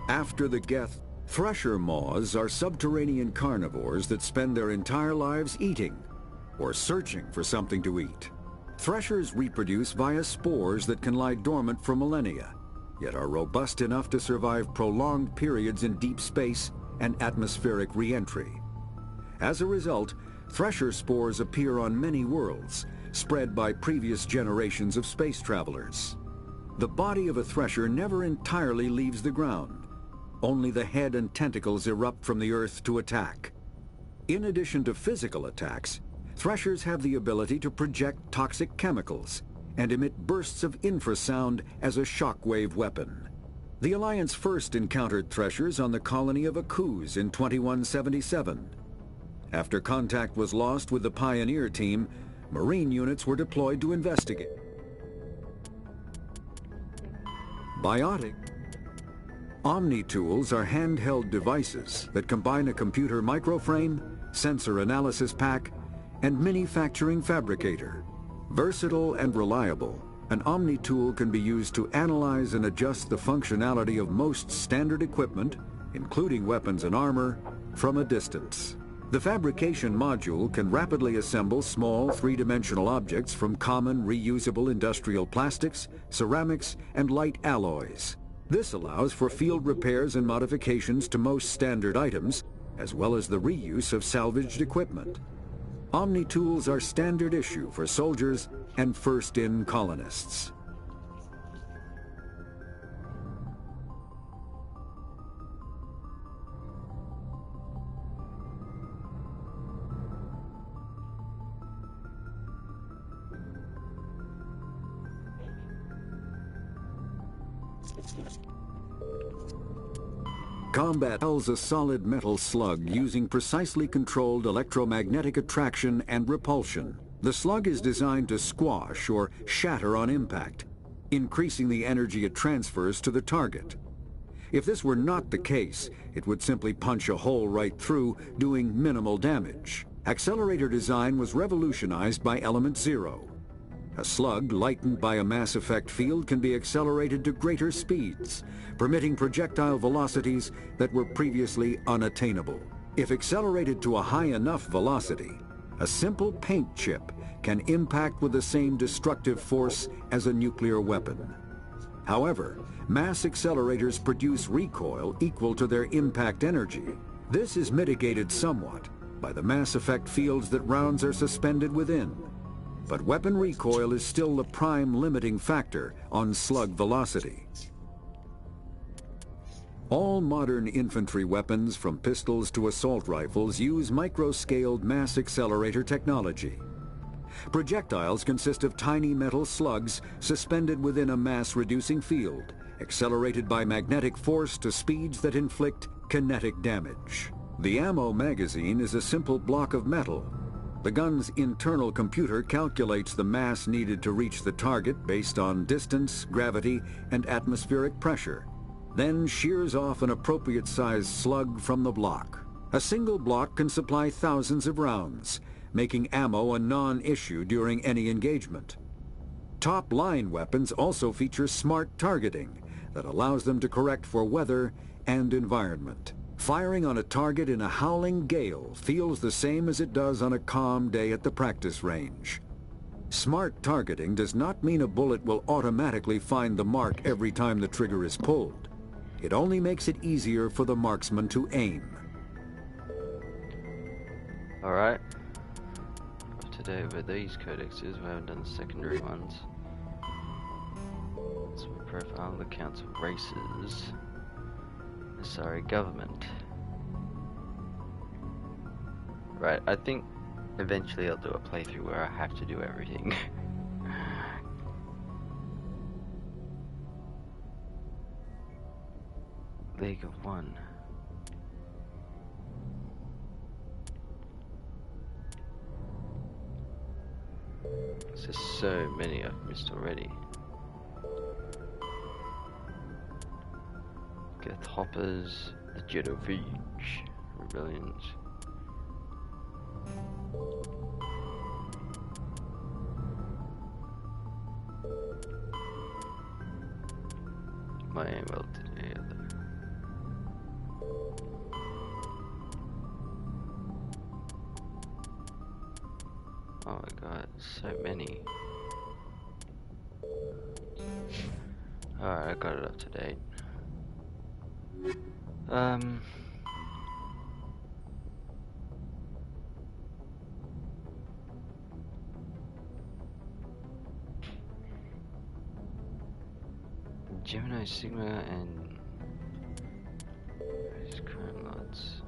After the Geth, thresher moths are subterranean carnivores that spend their entire lives eating or searching for something to eat. Threshers reproduce via spores that can lie dormant for millennia, yet are robust enough to survive prolonged periods in deep space and atmospheric re-entry. As a result, thresher spores appear on many worlds, spread by previous generations of space travelers. The body of a thresher never entirely leaves the ground. Only the head and tentacles erupt from the Earth to attack. In addition to physical attacks, threshers have the ability to project toxic chemicals and emit bursts of infrasound as a shockwave weapon. The Alliance first encountered threshers on the colony of Akuz in 2177. After contact was lost with the Pioneer team, Marine units were deployed to investigate. Biotic Omni-tools are handheld devices that combine a computer microframe, sensor analysis pack, and manufacturing fabricator. Versatile and reliable, an Omni-tool can be used to analyze and adjust the functionality of most standard equipment, including weapons and armor, from a distance. The fabrication module can rapidly assemble small three-dimensional objects from common reusable industrial plastics, ceramics, and light alloys. This allows for field repairs and modifications to most standard items, as well as the reuse of salvaged equipment. Omni-tools are standard issue for soldiers and first-in colonists. Combat hurls a solid metal slug using precisely controlled electromagnetic attraction and repulsion. The slug is designed to squash or shatter on impact, increasing the energy it transfers to the target. If this were not the case, it would simply punch a hole right through, doing minimal damage. Accelerator design was revolutionized by Element Zero. A slug lightened by a mass effect field can be accelerated to greater speeds, permitting projectile velocities that were previously unattainable. If accelerated to a high enough velocity, a simple paint chip can impact with the same destructive force as a nuclear weapon. However, mass accelerators produce recoil equal to their impact energy. This is mitigated somewhat by the mass effect fields that rounds are suspended within. But weapon recoil is still the prime limiting factor on slug velocity. All modern infantry weapons, from pistols to assault rifles, use micro-scaled mass accelerator technology. Projectiles consist of tiny metal slugs suspended within a mass-reducing field, accelerated by magnetic force to speeds that inflict kinetic damage. The ammo magazine is a simple block of metal. The gun's internal computer calculates the mass needed to reach the target based on distance, gravity, and atmospheric pressure, then shears off an appropriate-sized slug from the block. A single block can supply thousands of rounds, making ammo a non-issue during any engagement. Top-line weapons also feature smart targeting that allows them to correct for weather and environment. Firing on a target in a howling gale feels the same as it does on a calm day at the practice range. Smart targeting does not mean a bullet will automatically find the mark every time the trigger is pulled. It only makes it easier for the marksman to aim. Alright. Today with these codexes, we haven't done the secondary ones. So we profile the council races. Sorry, government. Right, I think eventually I'll do a playthrough where I have to do everything. League of One. There's so many I've missed already. Geth Hoppers, the Jedovich rebellions. Might well today. Oh my god, so many. Alright, I got it up to date. Gemini, Sigma, and these crime lots.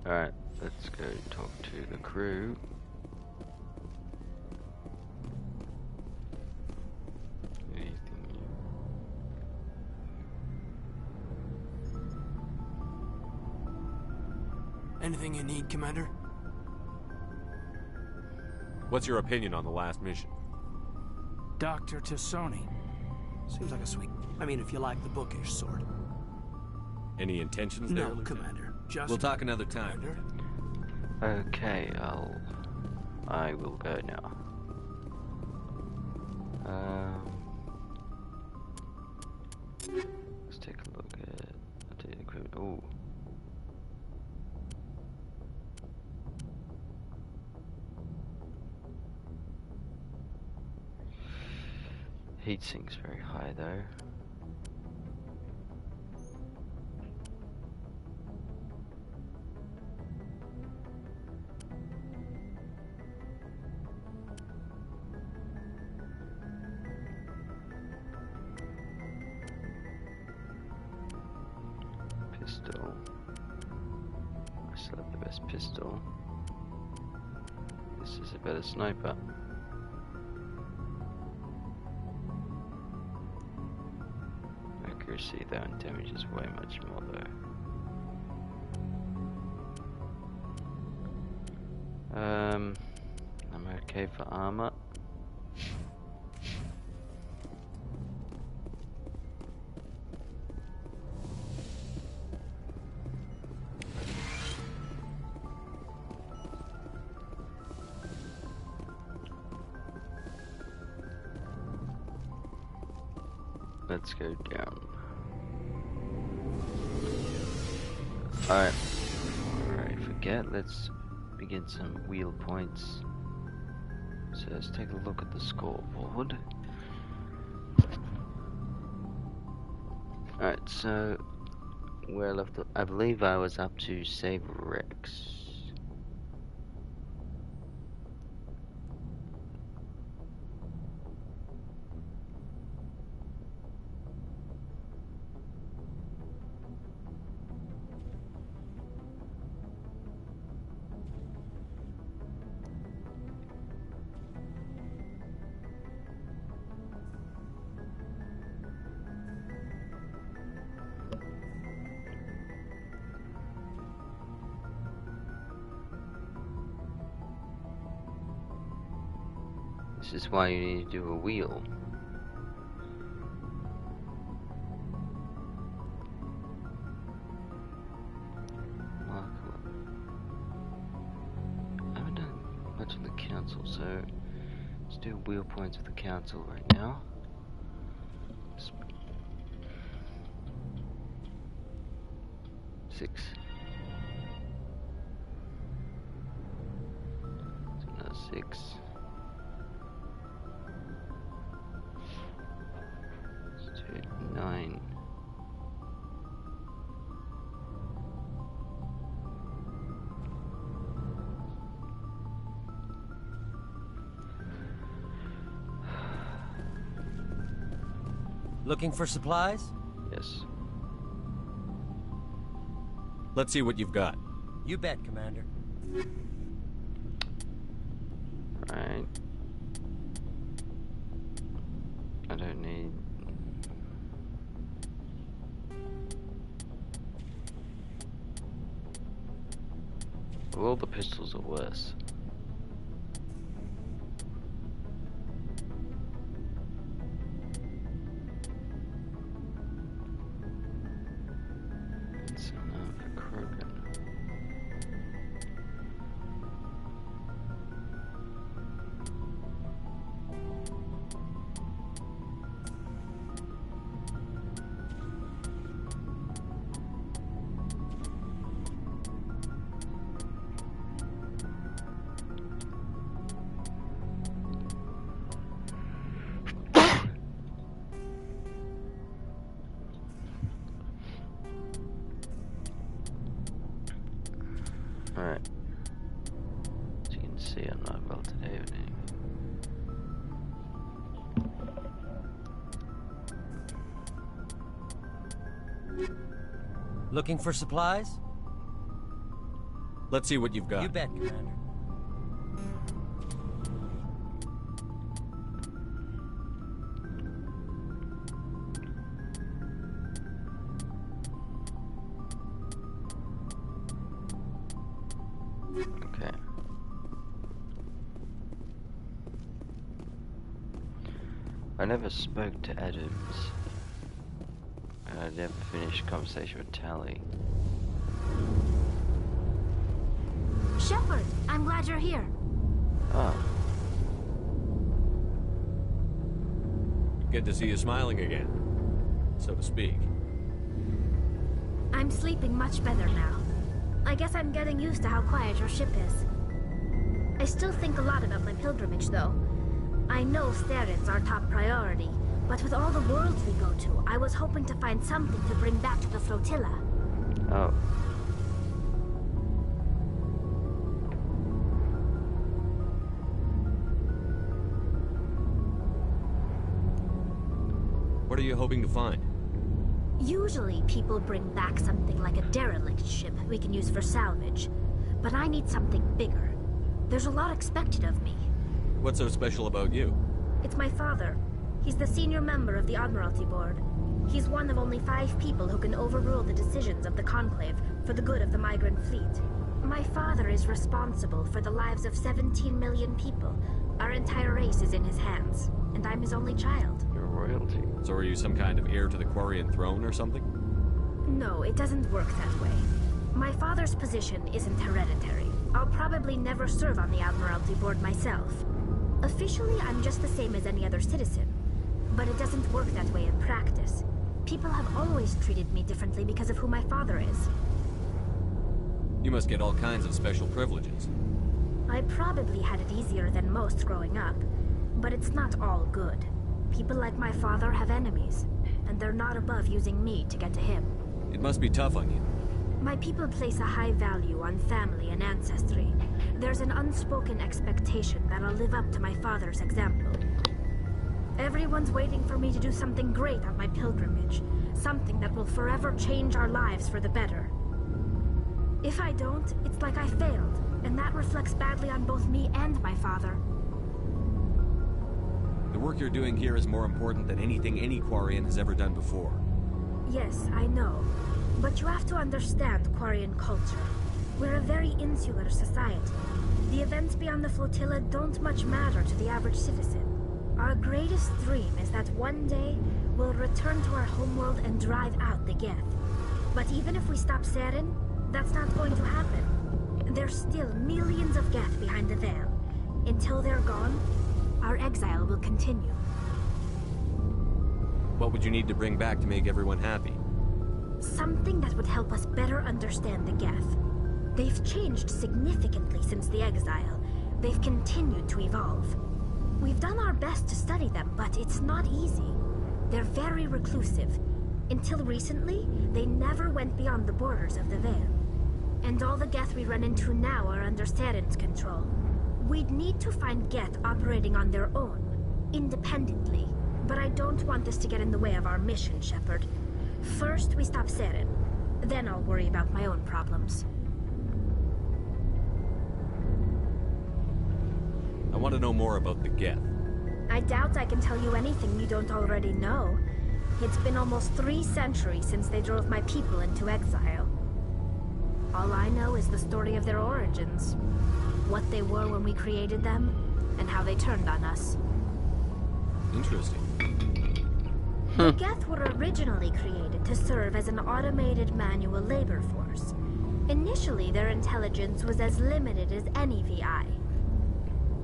Alright, let's go talk to the crew. Anything you need, Commander? What's your opinion on the last mission? Dr. Tassoni. Seems like a sweet... I mean, if you like the bookish sort. Any intentions there, No, Lieutenant? Commander. Just... We'll talk another time. Commander. Okay, I will go now. Let's take a look at the equipment. Ooh. Heat sink's very high though. Pistol. I still have the best pistol. This is a better sniper. Accuracy though and damage is way much more though. I'm okay for armor. Let's go down. Alright, forget, let's begin some wheel points. So let's take a look at the scoreboard. Alright, so where I left, I believe I was up to save Rex. This is why you need to do a wheel. I haven't done much on the council, so let's do wheel points with the council right now. 6. So another 6. 9. Looking for supplies? Yes. Let's see what you've got. You bet, Commander. Right. I don't need... Well, the pistols are worse. Alright. As you can see, I'm not well today with anything. Looking for supplies? Let's see what you've got. You bet, Commander. Okay. I never spoke to Adams. I never finished conversation with Tally. Shepard, I'm glad you're here. Ah, Good to see you smiling again, so to speak. I'm sleeping much better now. I guess I'm getting used to how quiet your ship is. I still think a lot about my pilgrimage, though. I know Steren's our top priority, but with all the worlds we go to, I was hoping to find something to bring back to the flotilla. oh. What are you hoping to find? Usually, people bring back something like a derelict ship we can use for salvage. But I need something bigger. There's a lot expected of me. What's so special about you? It's my father. He's the senior member of the Admiralty Board. He's one of only 5 people who can overrule the decisions of the Conclave for the good of the migrant fleet. My father is responsible for the lives of 17 million people. Our entire race is in his hands, and I'm his only child. You're royalty. So are you some kind of heir to the Quarian throne or something? No, it doesn't work that way. My father's position isn't hereditary. I'll probably never serve on the Admiralty Board myself. Officially, I'm just the same as any other citizen. But it doesn't work that way in practice. People have always treated me differently because of who my father is. You must get all kinds of special privileges. I probably had it easier than most growing up, but it's not all good. People like my father have enemies, and they're not above using me to get to him. It must be tough on you. My people place a high value on family and ancestry. There's an unspoken expectation that I'll live up to my father's example. Everyone's waiting for me to do something great on my pilgrimage, something that will forever change our lives for the better. If I don't, it's like I failed, and that reflects badly on both me and my father. The work you're doing here is more important than anything any Quarian has ever done before. Yes, I know. But you have to understand Quarian culture. We're a very insular society. The events beyond the flotilla don't much matter to the average citizen. Our greatest dream is that one day we'll return to our homeworld and drive out the Geth. But even if we stop Saren, that's not going to happen. There's still millions of Geth behind the veil. Until they're gone, our exile will continue. What would you need to bring back to make everyone happy? Something that would help us better understand the Geth. They've changed significantly since the exile. They've continued to evolve. We've done our best to study them, but it's not easy. They're very reclusive. Until recently, they never went beyond the borders of the Veil. And all the Geth we run into now are under Saren's control. We'd need to find Geth operating on their own, independently. But I don't want this to get in the way of our mission, Shepard. First, we stop Saren. Then I'll worry about my own problems. I want to know more about the Geth. I doubt I can tell you anything you don't already know. It's been almost 3 centuries since they drove my people into exile. All I know is the story of their origins. What they were when we created them, and how they turned on us. Interesting. The Geth were originally created to serve as an automated manual labor force. Initially, their intelligence was as limited as any VI.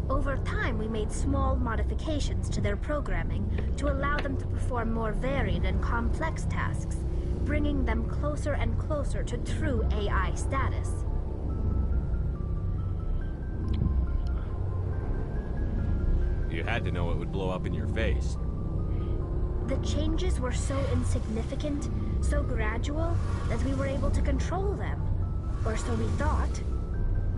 Over time, we made small modifications to their programming to allow them to perform more varied and complex tasks, bringing them closer and closer to true AI status. You had to know it would blow up in your face. The changes were so insignificant, so gradual, that we were able to control them. Or so we thought.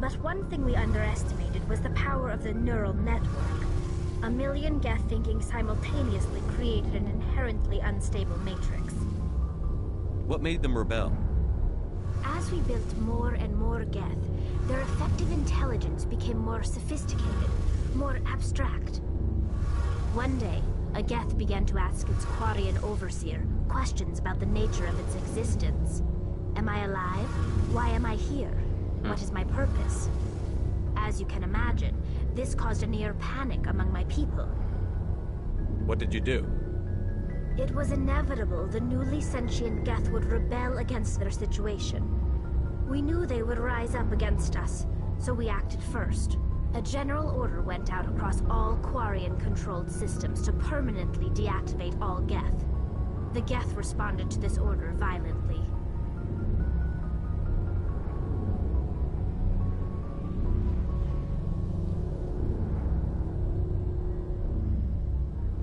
But one thing we underestimated was the power of the neural network. A million Geth thinking simultaneously created an inherently unstable matrix. What made them rebel? As we built more and more Geth, their effective intelligence became more sophisticated, more abstract. One day, a Geth began to ask its Quarian overseer questions about the nature of its existence. Am I alive? Why am I here? What is my purpose? As you can imagine, this caused a near panic among my people. What did you do? It was inevitable the newly sentient Geth would rebel against their situation. We knew they would rise up against us, so we acted first. A general order went out across all Quarian-controlled systems to permanently deactivate all Geth. The Geth responded to this order violently.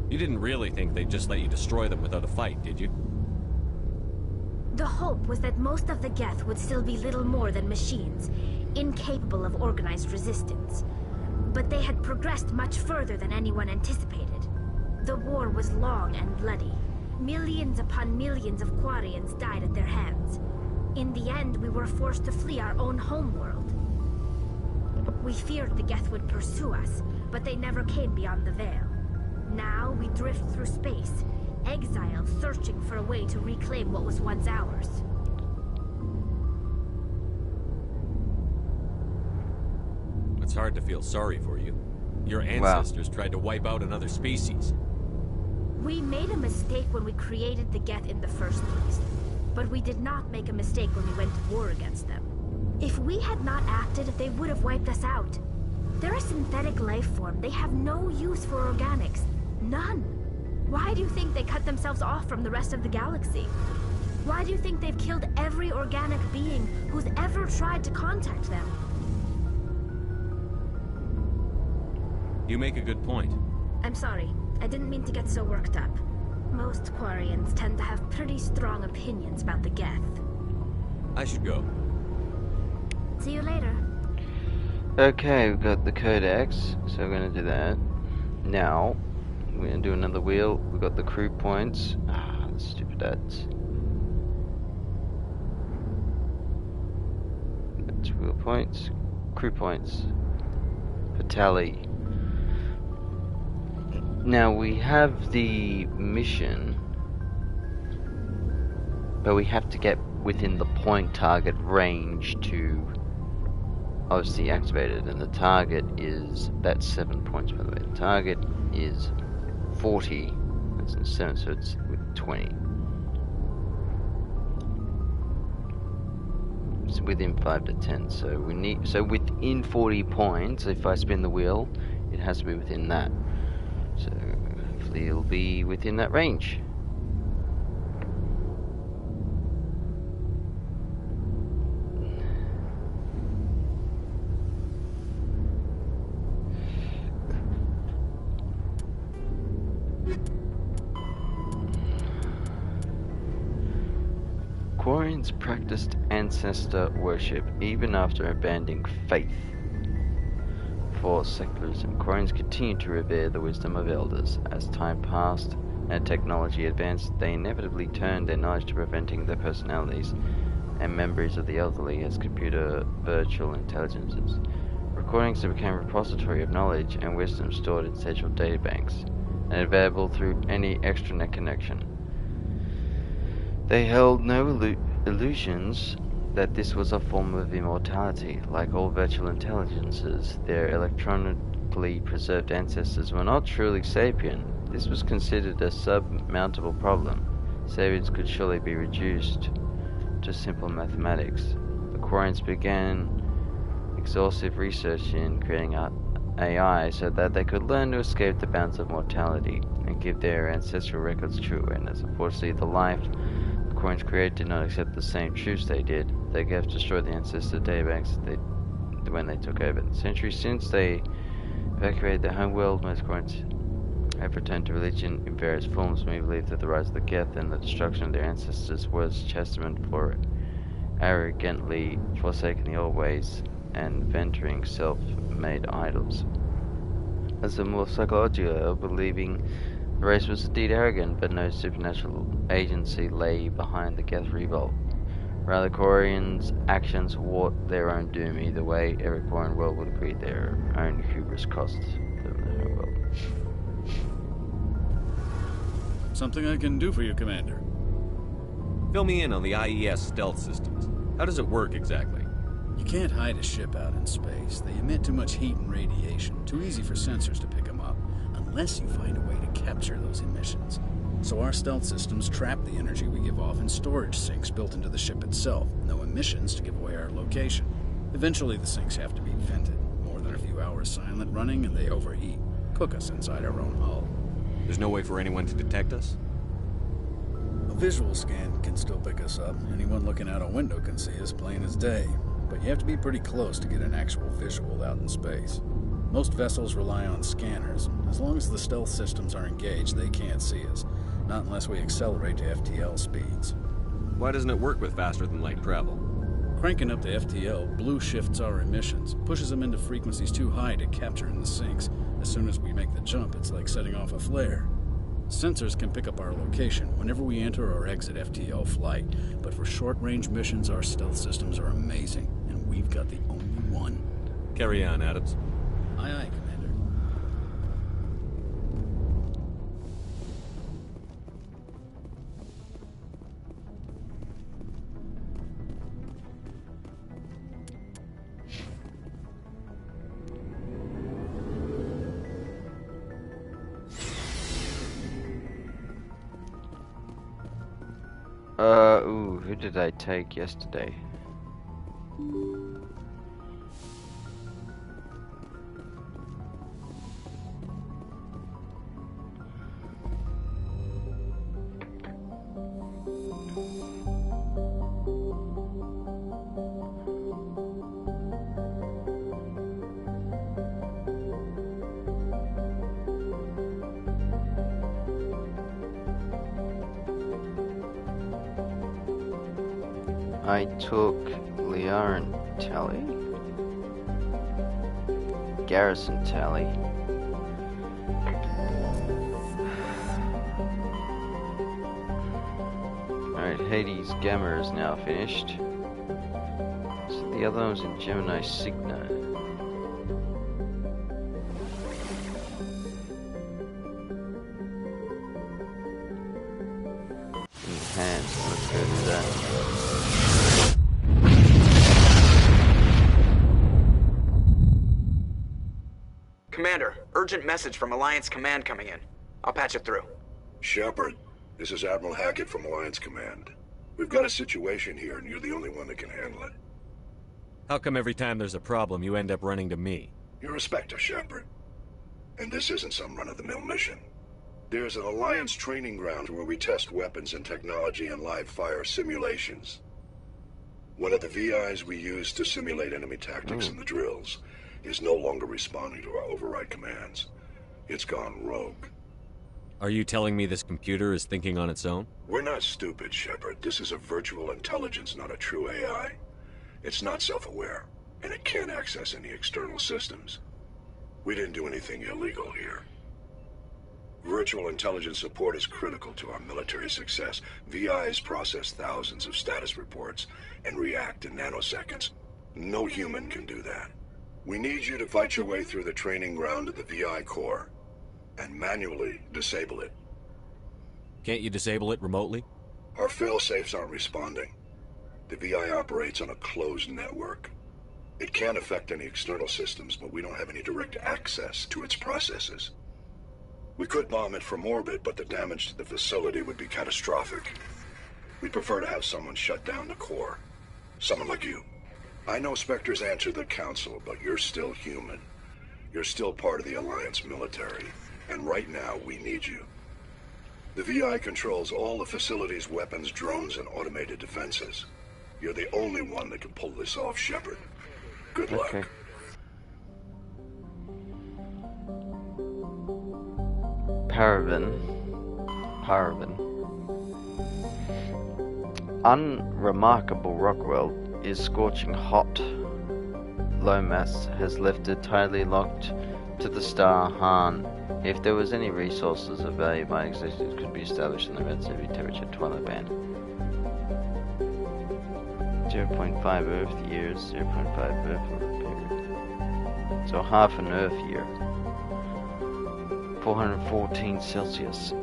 You didn't really think they'd just let you destroy them without a fight, did you? The hope was that most of the Geth would still be little more than machines, incapable of organized resistance. But they had progressed much further than anyone anticipated. The war was long and bloody. Millions upon millions of Quarians died at their hands. In the end, we were forced to flee our own homeworld. We feared the Geth would pursue us, but they never came beyond the Veil. Now we drift through space, exiled, searching for a way to reclaim what was once ours. It's hard to feel sorry for you. Your ancestors tried to wipe out another species. We made a mistake when we created the Geth in the first place, but we did not make a mistake when we went to war against them. If we had not acted, they would have wiped us out. They're a synthetic life form. They have no use for organics. None. Why do you think they cut themselves off from the rest of the galaxy? Why do you think they've killed every organic being who's ever tried to contact them? You make a good point. I'm sorry. I didn't mean to get so worked up. Most Quarians tend to have pretty strong opinions about the Geth. I should go. See you later. Okay, we've got the Codex, so we're going to do that. Now, we're going to do another wheel. We've got the crew points. Ah, the stupid ads. That's wheel points. Crew points. For tally. Now, we have the mission, but we have to get within the point target range to obviously activated, and the target is, that's 7 points by the way. The target is 40, that's in 7, so it's with 20. It's within 5 to 10, so we need, so within 40 points, if I spin the wheel, it has to be within that. So hopefully it'll be within that range. Quarians practiced ancestor worship even after abandoning faith for secularism. Quarians continued to revere the wisdom of elders. As time passed and technology advanced, they inevitably turned their knowledge to preventing their personalities and memories of the elderly as computer virtual intelligences. Recordings became a repository of knowledge and wisdom stored in central databanks and available through any extranet connection. They held no illusions that this was a form of immortality. Like all virtual intelligences, their electronically preserved ancestors were not truly sapient. This was considered a surmountable problem. Sapience could surely be reduced to simple mathematics. The Quarians began exhaustive research in creating AI so that they could learn to escape the bounds of mortality and give their ancestral records true awareness. Unfortunately, the life the Quarians created did not accept the same truths they did. They have destroyed the ancestor databanks when they took over. In the centuries since they evacuated their homeworld, most Quarians have returned to religion in various forms. Many believe that the rise of the Geth and the destruction of their ancestors was chastisement for arrogantly forsaking the old ways and venturing self-made idols. As a more psychological, believing the race was indeed arrogant, but no supernatural agency lay behind the Geth revolt. Rather, Quarians' actions wrought their own doom. Either way, every Quarian world would agree their own hubris cost them their world. Something I can do for you, Commander. Fill me in on the IES stealth systems. How does it work exactly? You can't hide a ship out in space. They emit too much heat and radiation. Too easy for sensors to pick them up, unless you find a way to capture those emissions. So our stealth systems trap the energy we give off in storage sinks built into the ship itself. No emissions to give away our location. Eventually the sinks have to be vented. More than a few hours silent running and they overheat. Cook us inside our own hull. There's no way for anyone to detect us? A visual scan can still pick us up. Anyone looking out a window can see us plain as day. But you have to be pretty close to get an actual visual out in space. Most vessels rely on scanners. As long as the stealth systems are engaged, they can't see us. Not unless we accelerate to FTL speeds. Why doesn't it work with faster-than-light travel? Cranking up to FTL, blue shifts our emissions, pushes them into frequencies too high to capture in the sinks. As soon as we make the jump, it's like setting off a flare. Sensors can pick up our location whenever we enter or exit FTL flight, but for short-range missions, our stealth systems are amazing, and we've got the only one. Carry on, Adams. Aye, aye, Commander. Who did I take yesterday? I took Liaran Tally, Garrison Tally, alright, Hades Gamma is now finished, so the other one was in Gemini Cygno. Enhanced, let's go do that. Commander, urgent message from Alliance Command coming in. I'll patch it through. Shepard, this is Admiral Hackett from Alliance Command. We've got a situation here, and you're the only one that can handle it. How come every time there's a problem, you end up running to me? You're a Spectre, Shepard. And this isn't some run-of-the-mill mission. There's an Alliance training ground where we test weapons and technology in live-fire simulations. One of the VIs we use to simulate enemy tactics in the drills is no longer responding to our override commands. It's gone rogue. Are you telling me this computer is thinking on its own? We're not stupid, Shepard. This is a virtual intelligence, not a true AI. It's not self-aware, and it can't access any external systems. We didn't do anything illegal here. Virtual intelligence support is critical to our military success. VIs process thousands of status reports and react in nanoseconds. No human can do that. We need you to fight your way through the training ground of the VI core and manually disable it. Can't you disable it remotely? Our fail-safes aren't responding. The VI operates on a closed network. It can't affect any external systems, but we don't have any direct access to its processes. We could bomb it from orbit, but the damage to the facility would be catastrophic. We'd prefer to have someone shut down the core. Someone like you. I know Spectres answer the Council, but you're still human. You're still part of the Alliance military, and right now we need you. The VI controls all the facility's weapons, drones, and automated defenses. You're the only one that can pull this off, Shepard. Good luck. Okay. Paraben. Unremarkable rock world is scorching hot. low mass has left it tightly locked to the star Han. If there was any resources of value by existence could be established in the relatively temperature twilight band. 0.5 Earth years, 0.5 Earth period. So half an Earth year. 414 Celsius.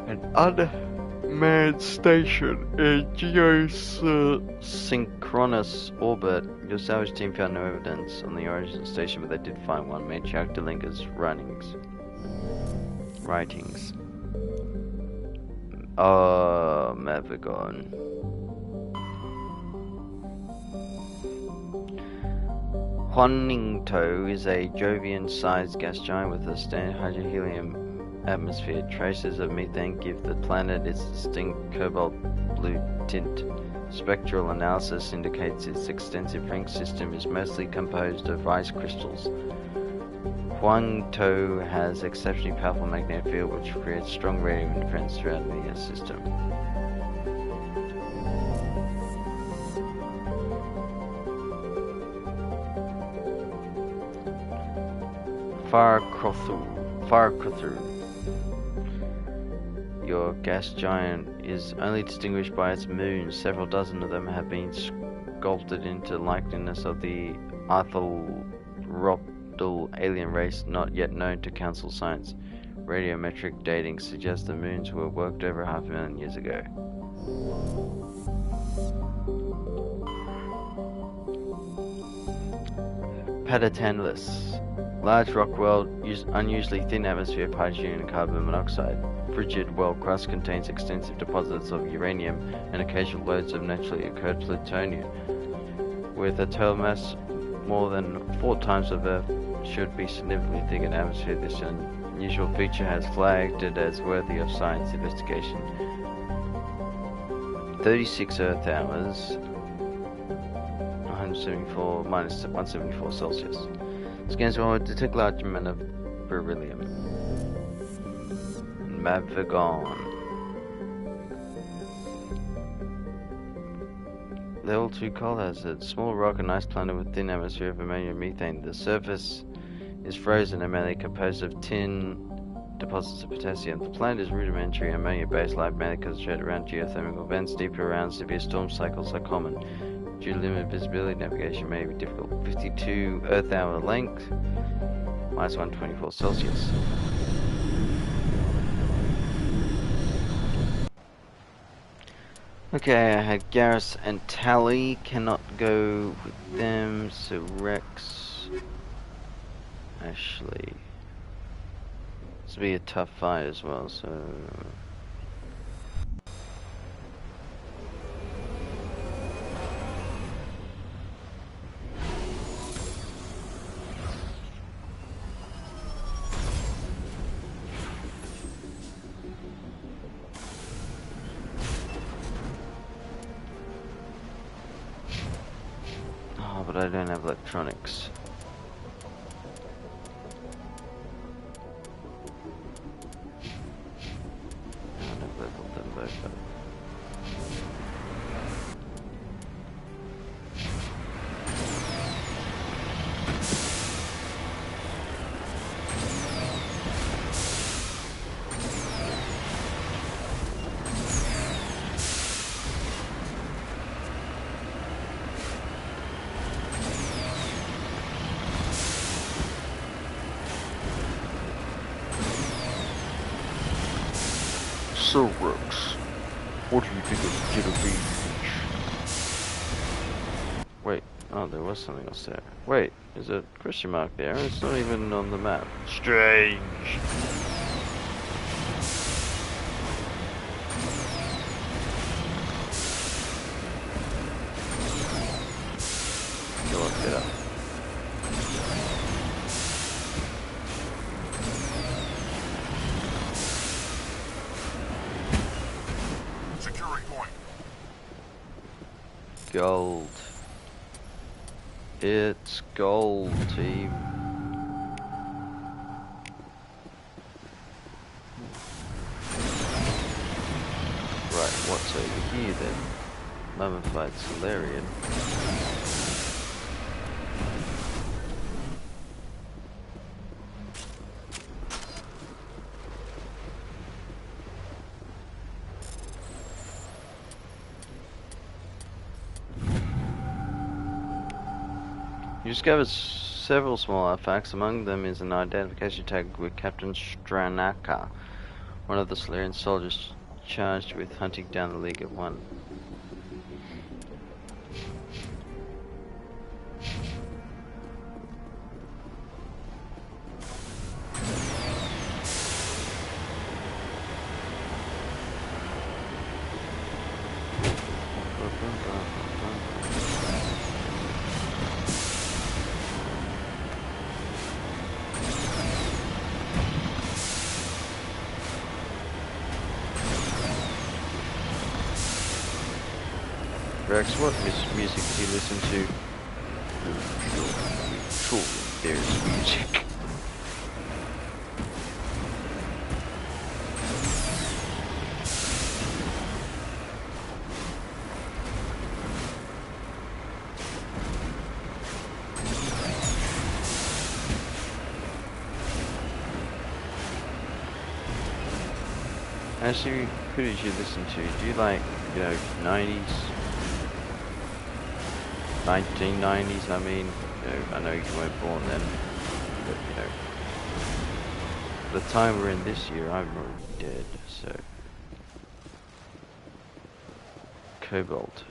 An unmanned station in geosynchronous orbit. Your salvage team found no evidence on the origin station, but they did find one. Major Actalinga's writings. Mavigon. Huaningto is a Jovian-sized gas giant with a standard hydrohelium atmosphere. Traces of methane give the planet its distinct cobalt blue tint. Spectral analysis indicates its extensive ring system is mostly composed of ice crystals. Huangto has exceptionally powerful magnetic field which creates strong radiation interference throughout the system. Farkrothu. Your gas giant is only distinguished by its moons. Several dozen of them have been sculpted into likeness of the Arthropodal alien race not yet known to Council Science. Radiometric dating suggests the moons were worked over 500,000 years ago. Patatanlus. Large rock world, unusually thin atmosphere of hydrogen and carbon monoxide. Frigid world crust contains extensive deposits of uranium and occasional loads of naturally occurred plutonium. With a total mass more than 4 times of Earth, should be significantly thick in atmosphere. This unusual feature has flagged it as worthy of science investigation. 36 Earth hours, 174 minus 174 Celsius. Scans will detect large amount of beryllium. Mavigon. Level 2 cold hazard. Small rock and ice planet with thin atmosphere of ammonia and methane. The surface is frozen and mainly composed of tin deposits of potassium. The planet is rudimentary ammonia-based, light mainly concentrated around geothermal vents. Deeper around severe storm cycles are common. Due to limited visibility, navigation may be difficult. 52 Earth hour length, minus 124 Celsius. Okay, I had Garrus and Tally. Cannot go with them, so Rex. Ashley. This will be a tough fight as well, so. But I don't have electronics. I've leveled them both up. So, Rex, what do you think of Genevieve? Wait, oh, there was something else there. Wait, there's a question mark there, and it's not even on the map. Strange! Go on, get up. Gold. It's gold, team. Right, what's over here then? Mummified Solarian. You discovered several small artifacts. Among them is an identification tag with Captain Stranaka, one of the Solarian soldiers charged with hunting down the League of One. Rex, what music do you listen to? Cool, there's music. Actually, who did you listen to? Do you like, 90s? 1990s, I mean, I know you weren't born then, but, the time we're in this year, I'm already dead, so. Cobalt.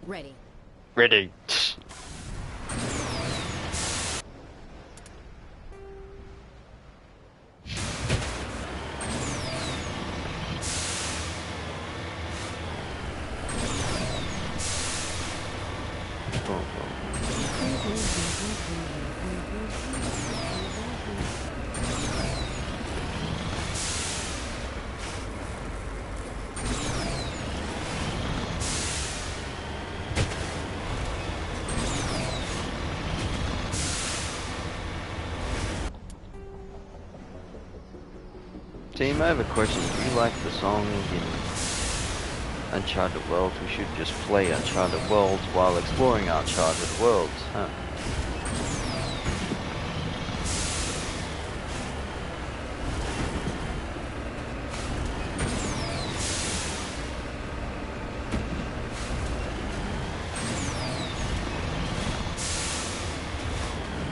Ready. Ready. Team, I have a question. Do you like the song in Uncharted Worlds? We should just play Uncharted Worlds while exploring Uncharted Worlds, huh?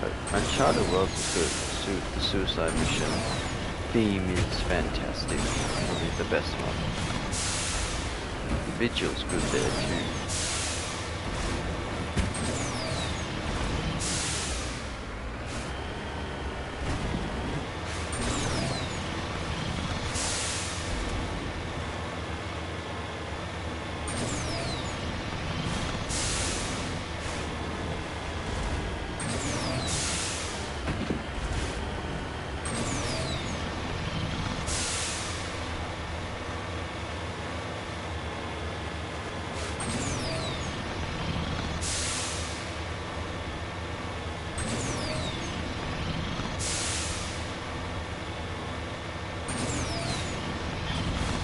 But Uncharted Worlds is good. The suicide mission theme is fantastic, probably the best one. Vigil's good there too.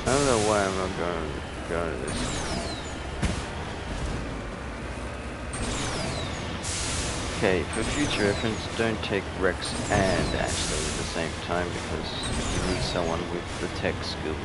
I don't know why I'm not going to this. Okay, for future reference, don't take Rex and Ashley at the same time because you need someone with the tech skills.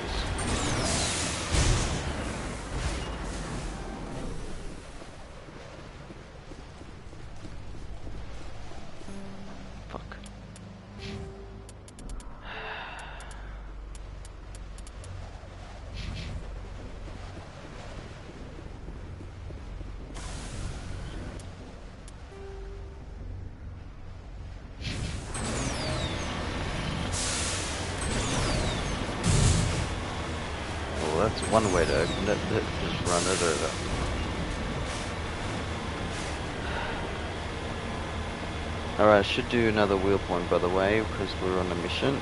That's one way to open it, just run it over. Alright, I should do another wheel point by the way, because we're on a mission.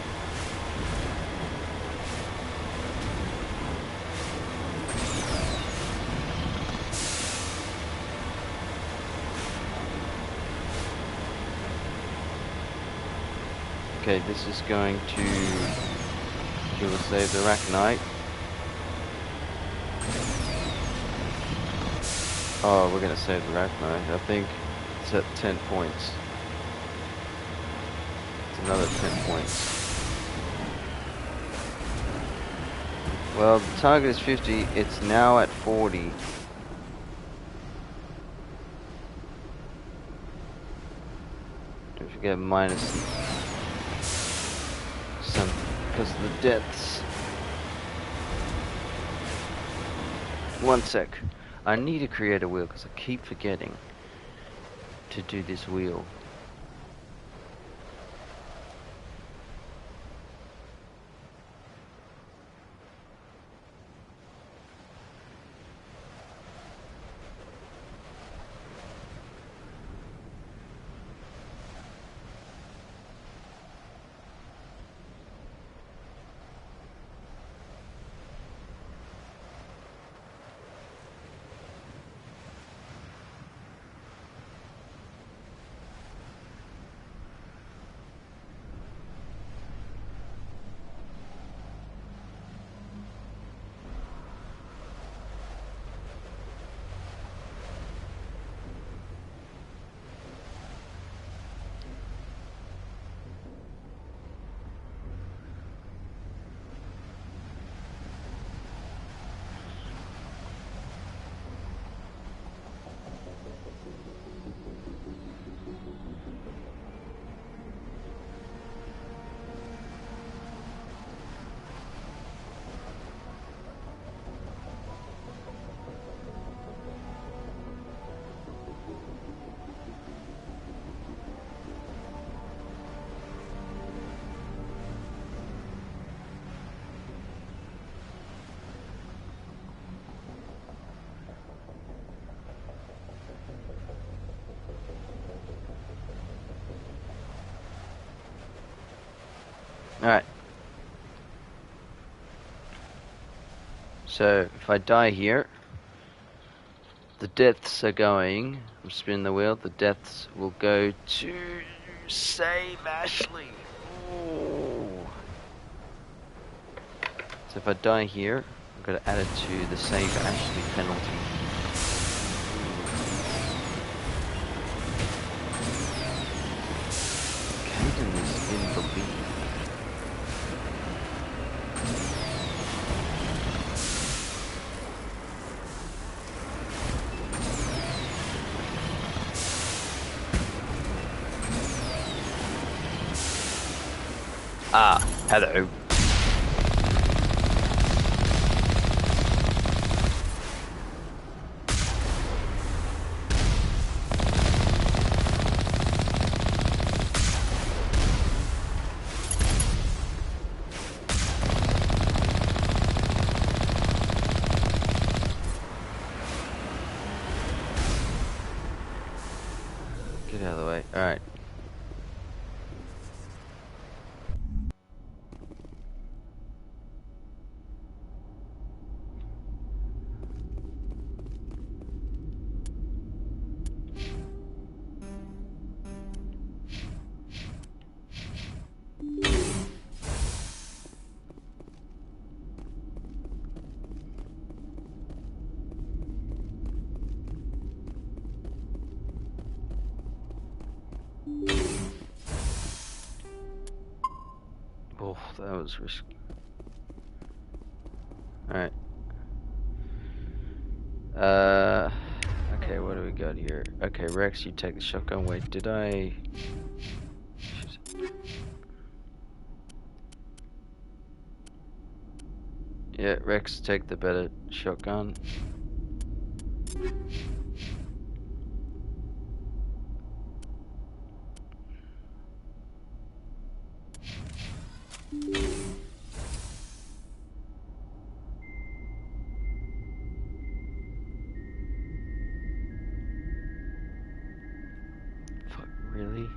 Okay, this is going to kill or save the Arachnite. Oh, we're gonna save the Arachnite. I think it's at 10 points. It's another 10 points. Well, the target is 50. It's now at 40. Don't forget minus some because of the deaths. 1 sec. I need to create a wheel because I keep forgetting to do this wheel. Alright. So, if I die here, the deaths are going, I'm spinning the wheel, the deaths will go to save Ashley. Ooh. So if I die here, I'm going to add it to the save Ashley penalty. Caden is in the lead. Ah, hello. Get out of the way. Alright. Oh, that was risky. Alright. Okay, what do we got here? Okay, Rex, you take the shotgun. Wait, did I... Yeah, Rex, take the better shotgun. Fuck, really?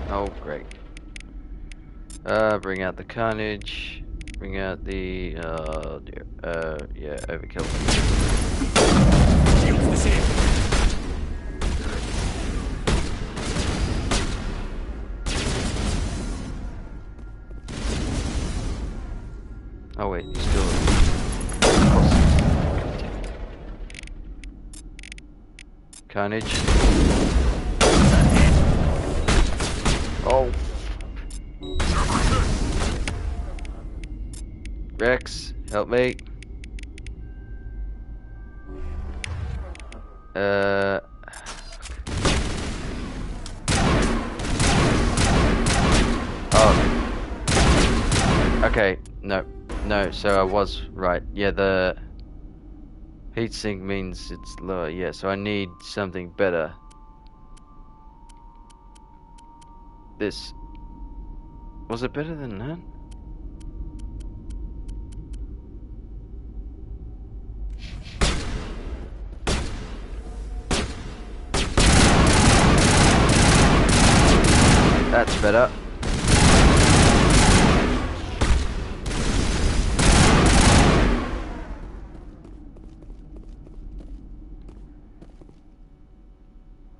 Oh, great. Bring out the carnage. Bring out the, yeah, overkill. Oh wait, he's still... Carnage. Oh. Rex, help me. Oh. Okay, no, so I was right. Yeah, the heatsink means it's lower. Yeah, so I need something better. This. Was it better than that? That's better.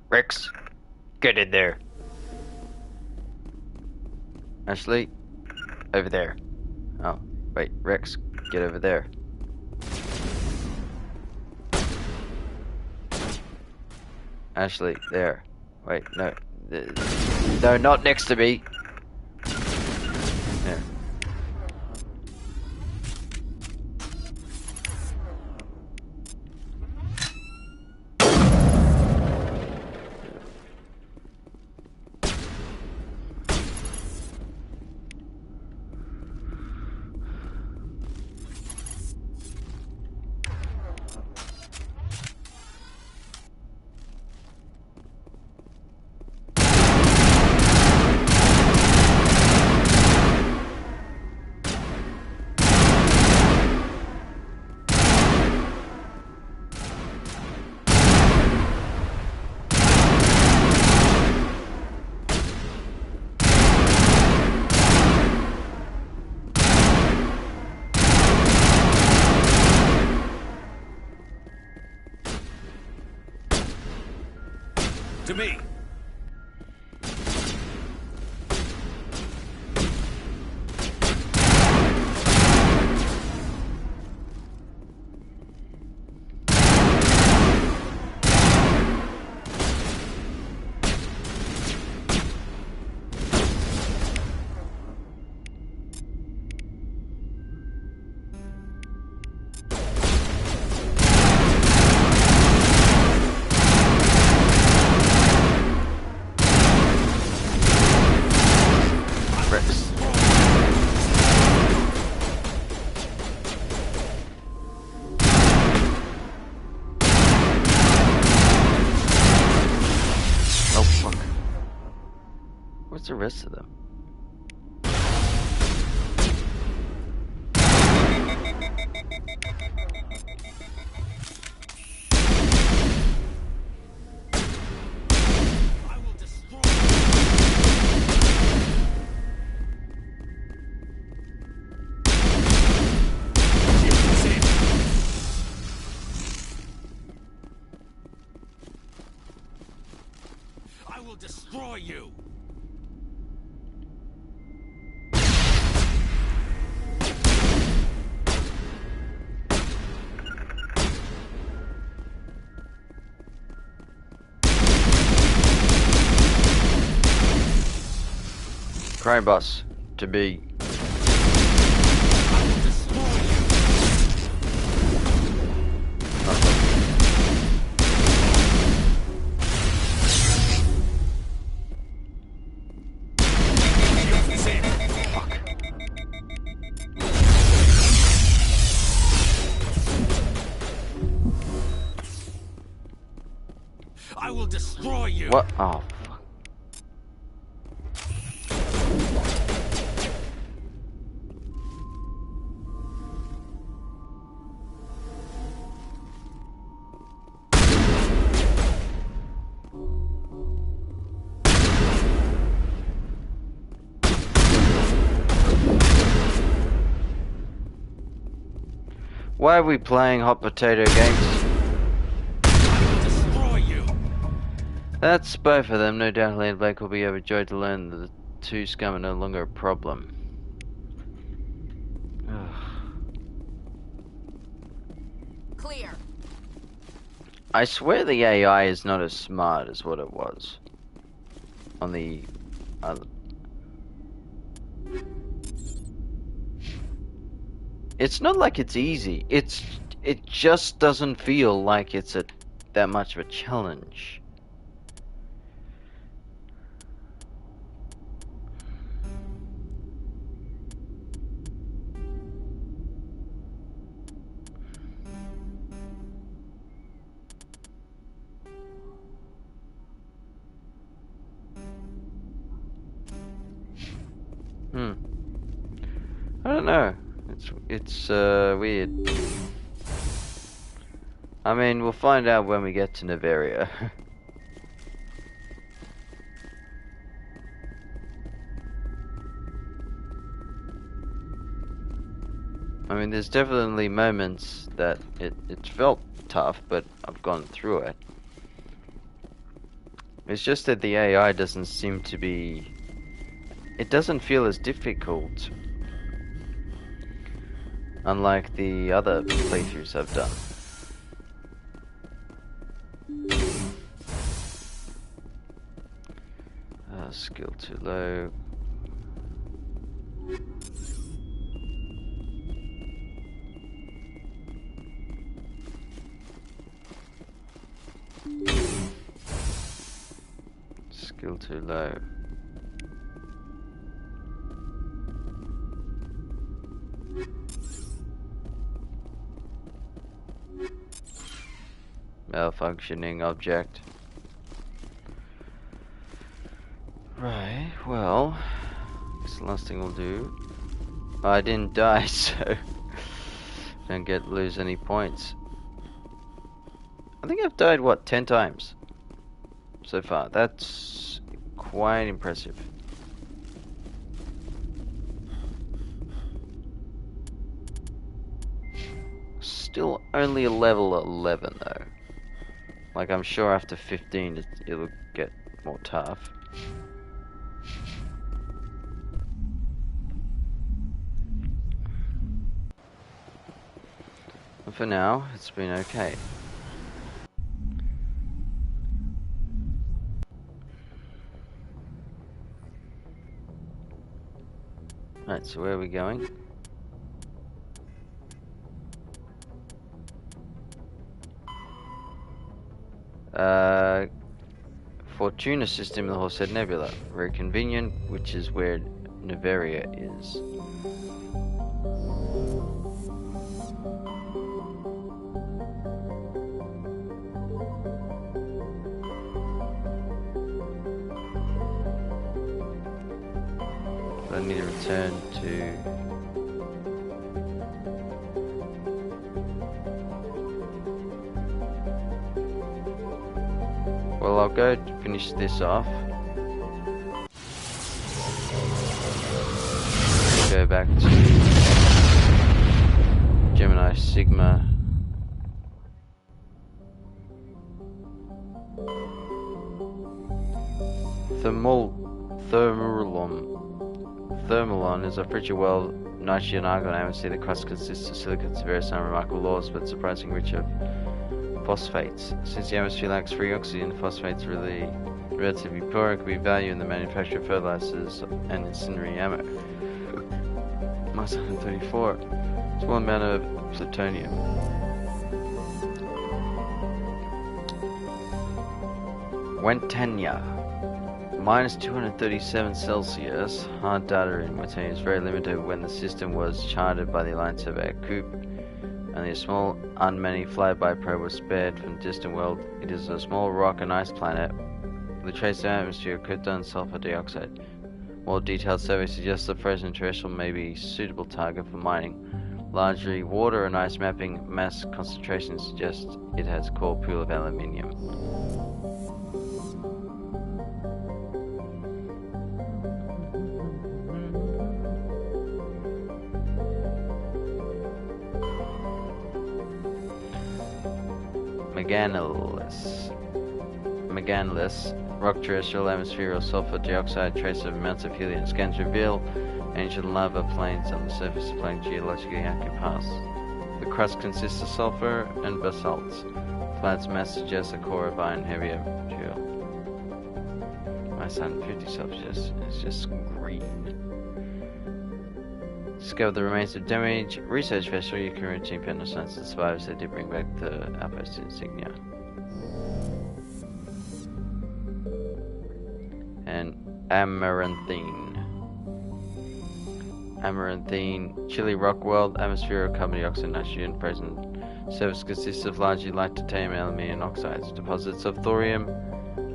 Rex, get in there. Ashley, over there. Oh, wait, Rex, get over there. Ashley, there. Wait, no. No, not next to me. There. To me. What's the rest of them? I will destroy you. Crime boss to be. I will destroy you. What? Oh. Why are we playing hot potato games? I will destroy you. That's both of them. No doubt Land Blake will be overjoyed to learn that the two scum are no longer a problem. Clear. I swear the AI is not as smart as what it was on the other. It's not like it's easy. It just doesn't feel like it's that much of a challenge. I don't know. It's weird. I mean, we'll find out when we get to Neveria. I mean, there's definitely moments that it felt tough, but I've gone through it. It's just that the AI doesn't seem to be... It doesn't feel as difficult, unlike the other playthroughs I've done. Skill too low. Skill too low. Malfunctioning object. Right, well, this last thing we'll do. I didn't die, so don't lose any points. I think I've died, what, 10 times so far. That's quite impressive. Still only a level 11 though. Like, I'm sure after 15 it'll get more tough. But for now, it's been okay. Right, so where are we going? Fortuna system in the Horsehead Nebula. Very convenient, which is where Neveria is. I need to return to... Well, I'll go finish this off. Go back to Gemini Sigma. Thermalon is a frigid world, nitrogen, argon, amnesty. The crust consists of silicates, various unremarkable laws, but surprisingly rich of phosphates. Since the atmosphere lacks free oxygen, phosphates are really relatively poor and can be valued in the manufacture of fertilizers and incendiary ammo. Minus 134. Small amount of plutonium. Wentania. Minus 237 Celsius. Hard data in Wentania is very limited. When the system was charted by the Alliance surveyor Coop, only a small unmanned flyby probe was spared from the distant world. It is a small rock and ice planet with a trace atmosphere of krypton and sulfur dioxide. More detailed survey suggests the frozen terrestrial may be a suitable target for mining. Largely water and ice mapping mass concentration suggests it has a core pool of aluminium. Meganless, rock terrestrial atmosphere of sulfur dioxide, trace of amounts of helium. Scans reveal ancient lava plains on the surface applying geologically accurate paths. The crust consists of sulfur and basalts. Planet's mass suggests a core of iron heavier material. Minus 150 Celsius. It's just green. Discover the remains of damaged research vessel. You can return panel science to survivors. They did bring back the outpost insignia. And Amarnthine. Amarnthine, chilly rock world, atmosphere of carbon dioxide, nitrogen present. Surface consists of largely light titanium and aluminium oxides. Deposits of thorium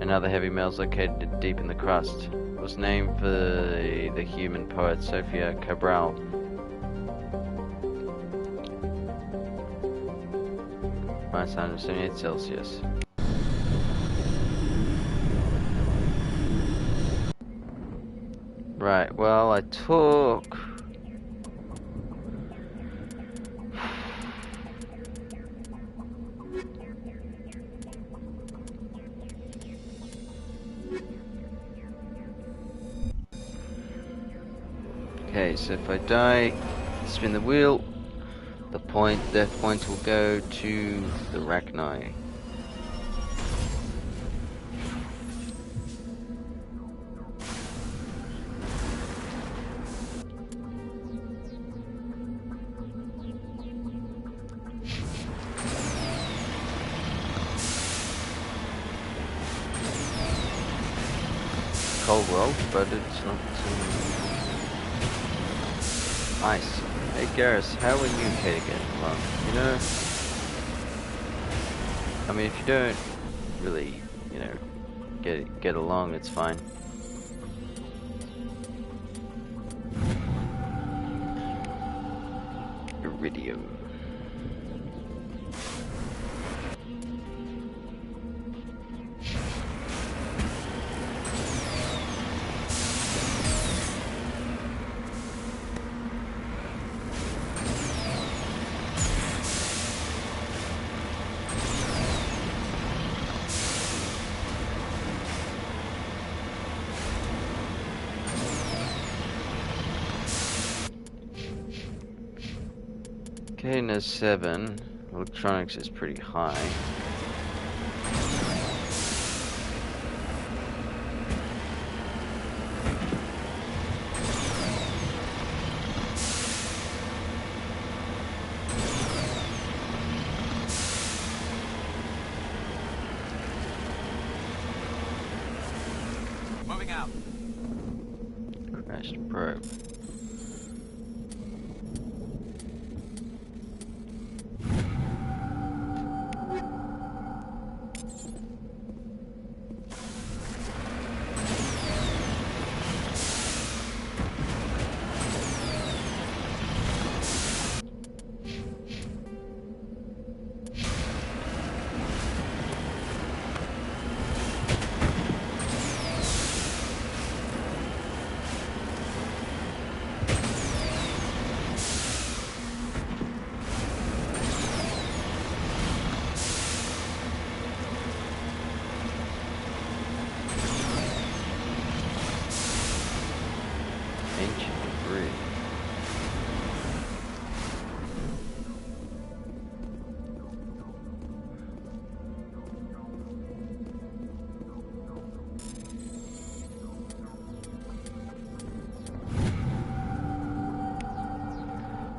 and other heavy metals located deep in the crust. It was named for the human poet Sofia Cabral. Minus 178 Celsius. Right, well, I took... Okay, so if I die, spin the wheel, the death point will go to the Rachni. Cold world, but it's not ice. Hey Garrus, how are you getting along? You know, I mean, if you don't really, you know, get along, it's fine. Iridium. Okay, no 7. Electronics is pretty high. Moving out. Crashed probe.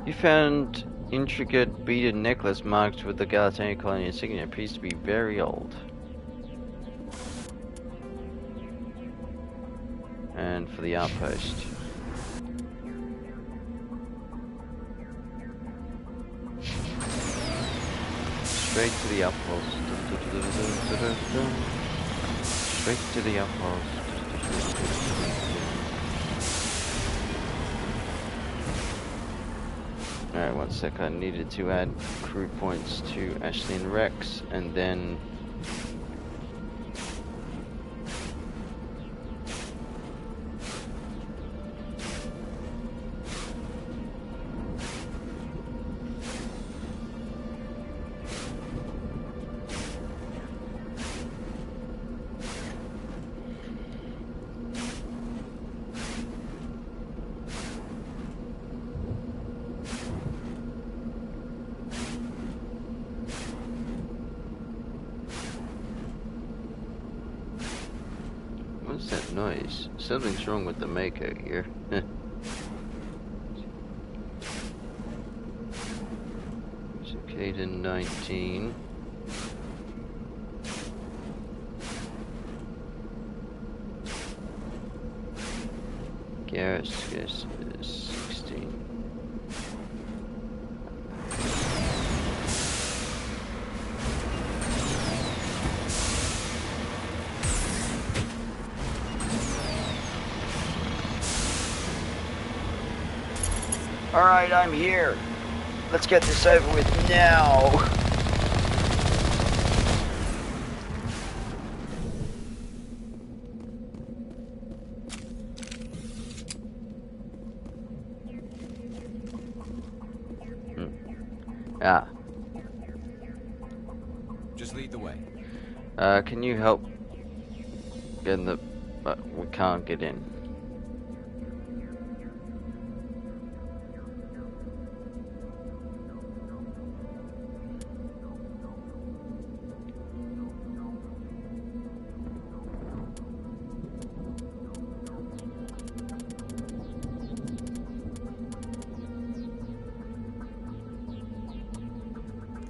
You found intricate beaded necklace marked with the Galatonian colony insignia. It appears to be very old. And for the outpost. Straight to the outpost. Straight to the outpost. Alright, one sec. I needed to add crew points to Ashley and Rex, and then what's that noise? Something's wrong with the Mako here. need a 19. Garrett's guess is 16. Alright, I'm here. Let's get this over with now. Ah. Just lead the way. Can you help get in the... we can't get in.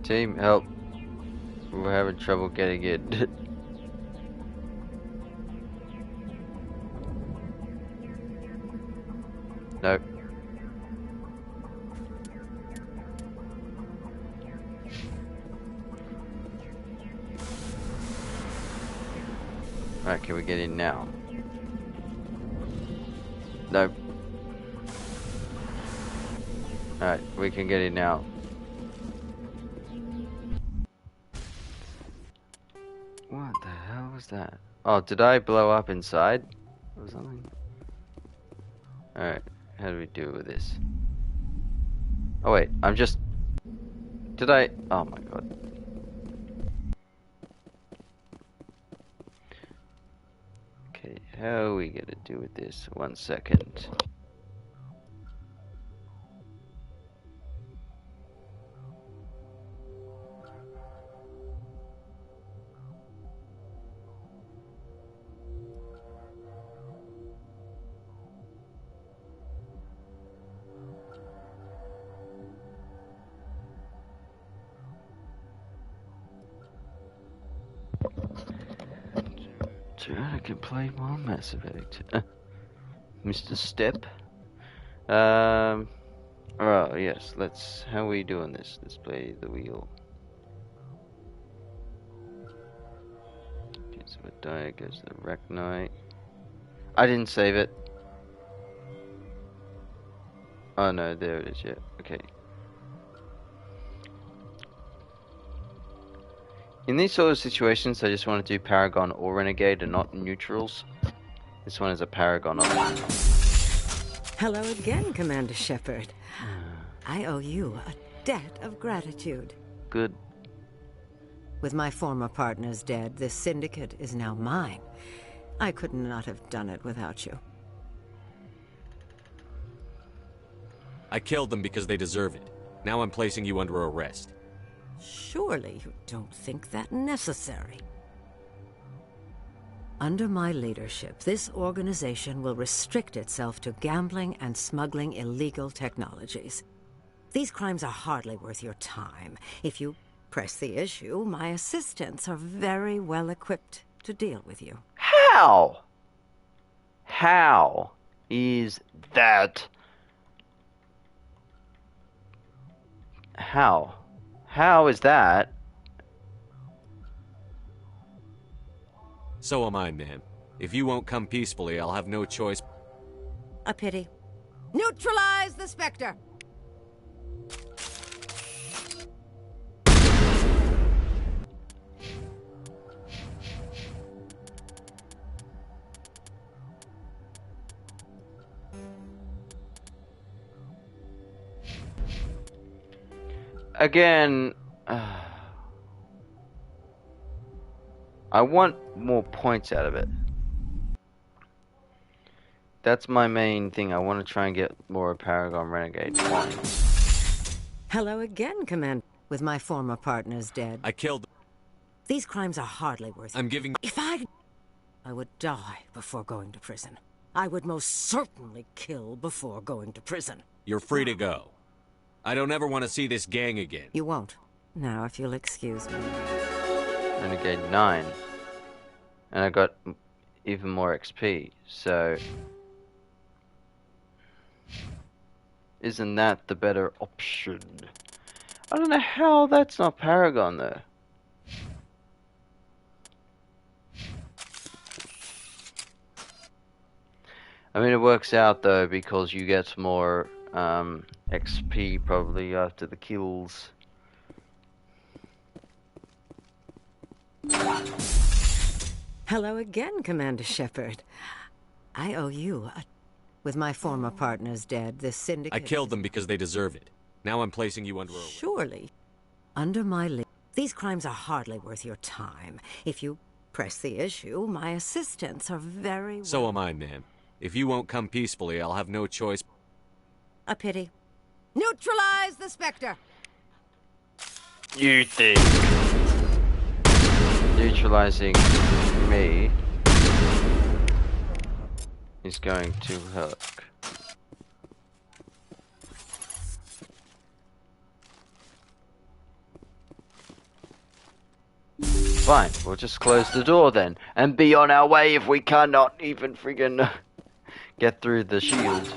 Team, help. We're having trouble getting it. Nope. Alright, can we get in now? Nope. Alright, we can get in now. What the hell was that? Oh, did I blow up inside? Or something? Alright, how do we do with this? Oh wait, I'm just... Did I... Oh my god. Okay, how are we gonna do with this? 1 second. I can play more Mass Effect. Mr. Step. Oh yes, let's... How are we doing this? Let's play the wheel. Okay, so it die goes to the Rechnite. I didn't save it. Oh no, there it is, yeah. Okay. In these sort of situations, I just want to do Paragon or Renegade and not neutrals. This one is a Paragon option. Hello again, Commander Shepard. I owe you a debt of gratitude. Good. With my former partners dead, this syndicate is now mine. I could not have done it without you. I killed them because they deserve it. Now I'm placing you under arrest. Surely you don't think that necessary. Under my leadership, this organization will restrict itself to gambling and smuggling illegal technologies. These crimes are hardly worth your time. If you press the issue, my assistants are very well equipped to deal with you. How? How is that? How? How is that? So am I, ma'am. If you won't come peacefully, I'll have no choice. A pity. Neutralize the Spectre! Again, I want more points out of it. That's my main thing. I want to try and get more Paragon Renegade points. Hello again, Commander. With my former partners dead. I killed... These crimes are hardly worth it. I'm giving... If I would die before going to prison. I would most certainly kill before going to prison. You're free to go. I don't ever want to see this gang again. You won't. Now, if you'll excuse me. Renegade 9. And I got even more XP, so... Isn't that the better option? I don't know how that's not Paragon, though. I mean, it works out, though, because you get more XP probably after the kills. Hello again, Commander Shepard. I owe you. With my former partners dead, this syndicate... I killed them because they deserve it. Now I'm placing you under arrest. Surely. Under my lead. These crimes are hardly worth your time. If you press the issue, my assistants are very... So am I, ma'am. If you won't come peacefully, I'll have no choice. A pity. Neutralize the Spectre! You think... Neutralizing me is going to work. Fine, we'll just close the door then, and be on our way if we cannot even friggin' get through the shield.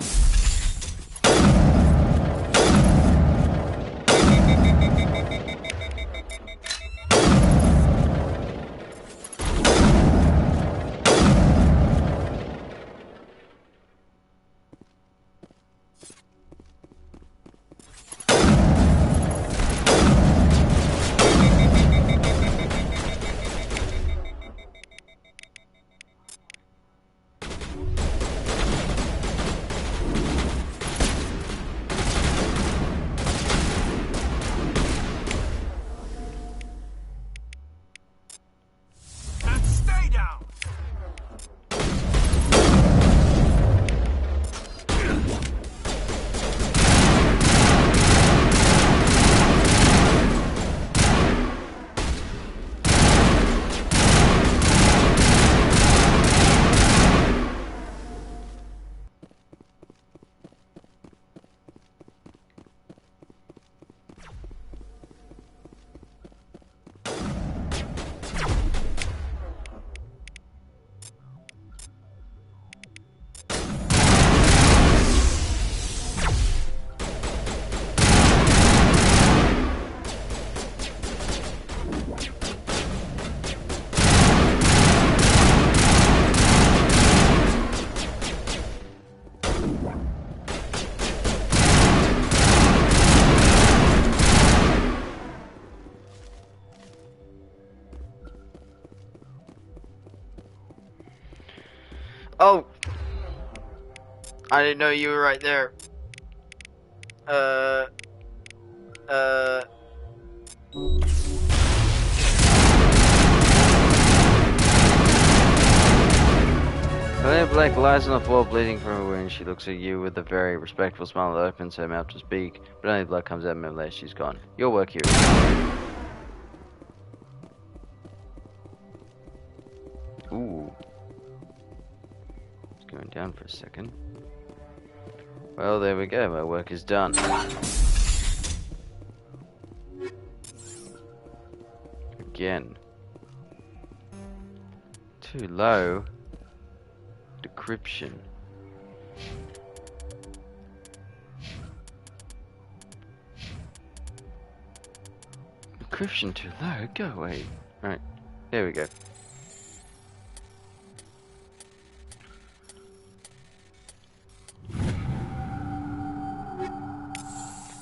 Oh! I didn't know you were right there. Helena Black lies on the floor bleeding from a wound. She looks at you with a very respectful smile that opens her mouth to speak, but only blood comes out a minute later. She's gone. Your work here. Ooh. It's going down for a second. Well, there we go. My work is done. Again. Too low. Decryption. Decryption too low. Go away. Right. There we go.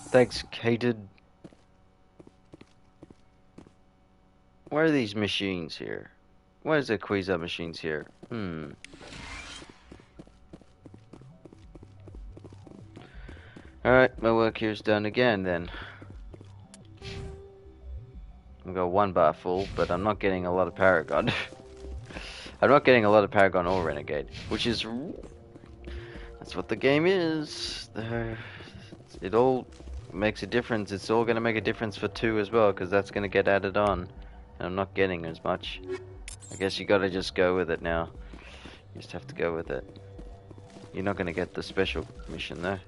Thanks, Cated. Where are these machines here? Why is there Quasar machines here? Alright, my work here's done again then. I've got one bar full, but I'm not getting a lot of Paragon. I'm not getting a lot of Paragon or Renegade, which is... That's what the game is. It all makes a difference. It's all going to make a difference for 2 as well, because that's going to get added on. And I'm not getting as much. I guess you got to just go with it now. You just have to go with it. You're not going to get the special mission though.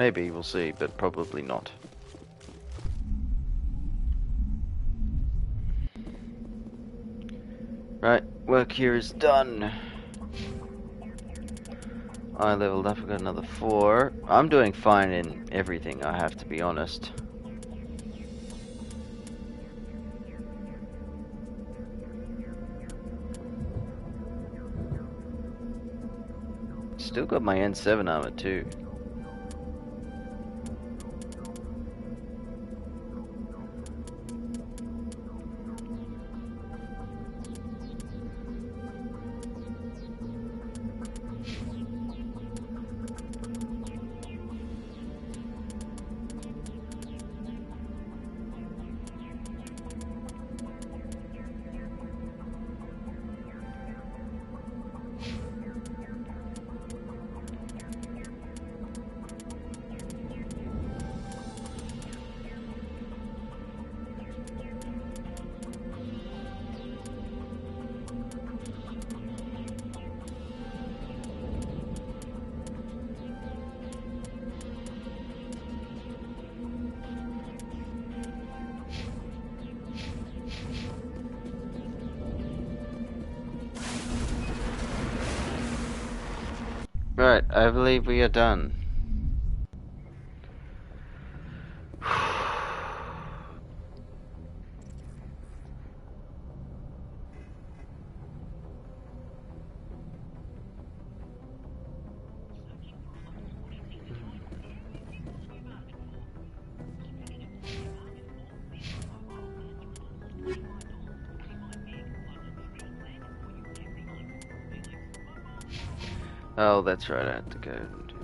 Maybe, we'll see, but probably not. Right, work here is done. I leveled up, I got another 4. I'm doing fine in everything, I have to be honest. Still got my N7 armor too. Right, I believe we are done. Oh, that's right, I have to go and do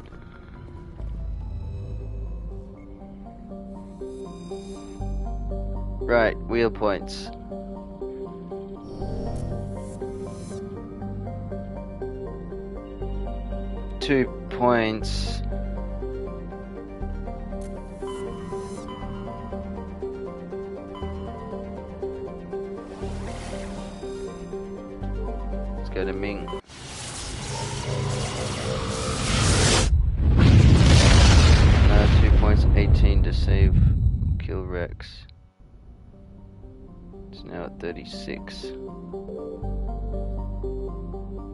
that. Right, wheel points. Two points. Let's go to Ming. No, 2 points, 18 to save kill Rex. It's now at 36.